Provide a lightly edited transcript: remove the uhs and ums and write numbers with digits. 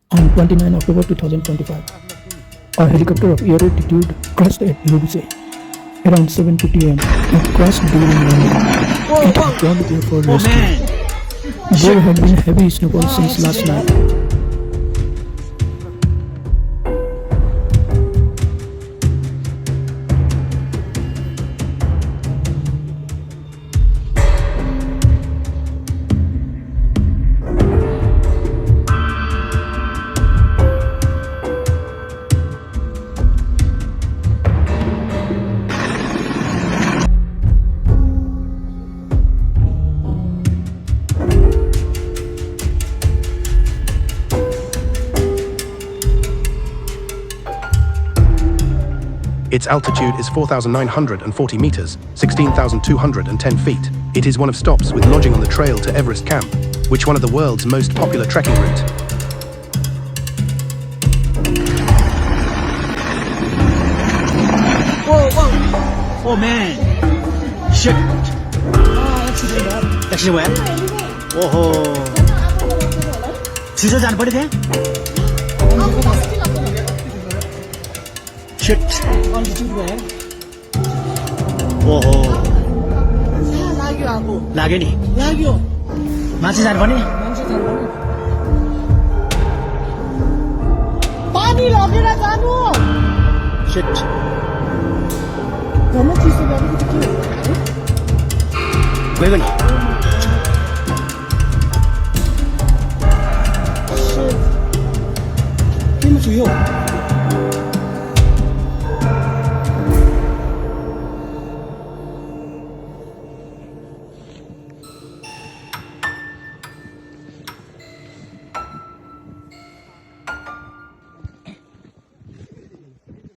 On 29 October 2025, a helicopter of air altitude crashed at Lobuche around 7:50 am. It crashed during landing. It had gone there for rescue. There had been heavy snowfall since last night. Its altitude is 4,940 meters, 16,210 feet. It is one of stops with lodging on the trail to Everest Camp, which one of the world's most popular trekking route. Oh man! Shit! Accident भयो ओहो छिटो जानु पर्यो त्यहाँ shit ओहो लाग्यो नि मान्छे जानु पर्ने पानी लगेर जानु शिट घरमा चिसो गरेको के गयो नि केमा छु यो